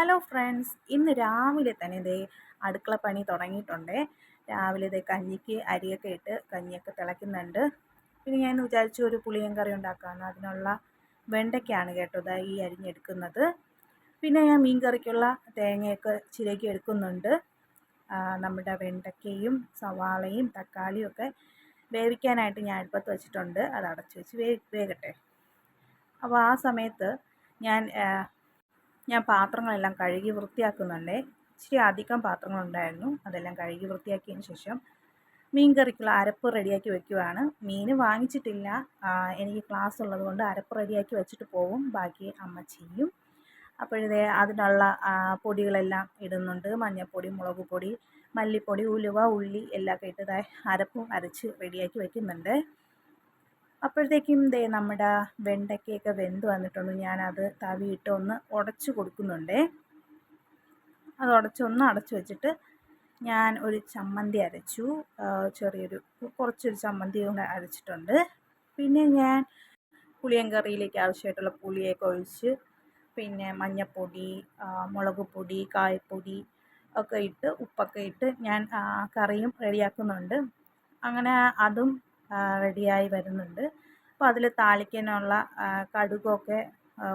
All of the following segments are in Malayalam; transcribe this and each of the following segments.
ഹലോ ഫ്രണ്ട്സ്, ഇന്ന് രാവിലെ തന്നെ ദേ അടുക്കള പണി തുടങ്ങിയിട്ടുണ്ടേ. രാവിലെ ദേ കഞ്ഞിക്ക് അരിയൊക്കെ ഇട്ട് കഞ്ഞിയൊക്കെ തിളയ്ക്കുന്നുണ്ട്. പിന്നെ ഞാൻ വിചാരിച്ചു ഒരു പുളിയും കറി ഉണ്ടാക്കാമെന്ന്. അതിനുള്ള വെണ്ടയ്ക്കാണ് കേട്ടോ ദാ ഈ അരിഞ്ഞെടുക്കുന്നത്. പിന്നെ ഞാൻ മീൻ കറിക്കുള്ള തേങ്ങയൊക്കെ ചിരകി എടുക്കുന്നുണ്ട്. നമ്മുടെ വെണ്ടയ്ക്കയും സവാളയും തക്കാളിയും ഒക്കെ വേവിക്കാനായിട്ട് ഞാൻ അടുപ്പത്ത് വെച്ചിട്ടുണ്ട്. അത് അടച്ചു വെച്ച് വേകട്ടെ. അപ്പോൾ ആ സമയത്ത് ഞാൻ പാത്രങ്ങളെല്ലാം കഴുകി വൃത്തിയാക്കുന്നുണ്ട്. ഇച്ചിരി അധികം പാത്രങ്ങളുണ്ടായിരുന്നു. അതെല്ലാം കഴുകി വൃത്തിയാക്കിയതിന് ശേഷം മീൻ കറിക്കുള്ള അരപ്പ് റെഡിയാക്കി വെക്കുവാണ്. മീൻ വാങ്ങിച്ചിട്ടില്ല. എനിക്ക് ക്ലാസ് ഉള്ളത് കൊണ്ട് അരപ്പ് റെഡിയാക്കി വെച്ചിട്ട് പോവും. ബാക്കി അമ്മ ചെയ്യും. അപ്പോഴേ അതിനുള്ള പൊടികളെല്ലാം ഇടുന്നുണ്ട്. മഞ്ഞൾപ്പൊടി, മുളക് പൊടി, മല്ലിപ്പൊടി, ഉലുവ, ഉള്ളി എല്ലാം ഒക്കെ ഇട്ട് അരപ്പും അരച്ച് റെഡിയാക്കി വെക്കുന്നുണ്ട്. അപ്പോഴത്തേക്കും നമ്മുടെ വെണ്ടയ്ക്കയൊക്കെ വെന്ത് വന്നിട്ടുണ്ട്. ഞാനത് തവിയിട്ട് ഒന്ന് ഉടച്ച് കൊടുക്കുന്നുണ്ട്. അത് ഉടച്ചൊന്ന് അടച്ചു വെച്ചിട്ട് ഞാൻ ഒരു ചമ്മന്തി അരച്ചു. കുറച്ചൊരു ചമ്മന്തി കൂടെ അരച്ചിട്ടുണ്ട്. പിന്നെ ഞാൻ പുളിയൻ കറിയിലേക്ക് ആവശ്യമായിട്ടുള്ള പുളിയൊക്കെ ഒഴിച്ച് പിന്നെ മഞ്ഞൾപ്പൊടി, മുളക് പൊടി, കായപ്പൊടി ഒക്കെ ഇട്ട് ഉപ്പൊക്കെ ഇട്ട് ഞാൻ കറിയും റെഡിയാക്കുന്നുണ്ട്. അങ്ങനെ അതും റെഡിയായി വരുന്നുണ്ട്. അപ്പോൾ അതിൽ താളിക്കാനുള്ള കടുകൊക്കെ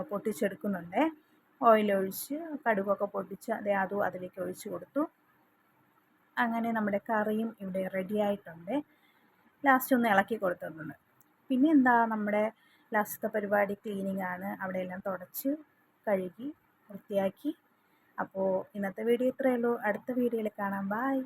പൊട്ടിച്ചെടുക്കുന്നുണ്ട്. ഓയിലൊഴിച്ച് കടുകൊക്കെ പൊട്ടിച്ച് അതും അതിലേക്ക് ഒഴിച്ച് കൊടുത്തു. അങ്ങനെ നമ്മുടെ കറിയും ഇവിടെ റെഡിയായിട്ടുണ്ട്. ലാസ്റ്റ് ഒന്ന് ഇളക്കി കൊടുത്തിട്ടുണ്ട്. പിന്നെ നമ്മുടെ ലാസ്റ്റത്തെ പരിപാടി ക്ലീനിങ് ആണ്. അവിടെയെല്ലാം തുടച്ച് കഴുകി വൃത്തിയാക്കി. അപ്പോൾ ഇന്നത്തെ വീഡിയോ ഇത്രയേ ഉള്ളൂ. അടുത്ത വീഡിയോയിൽ കാണാം. ബൈ.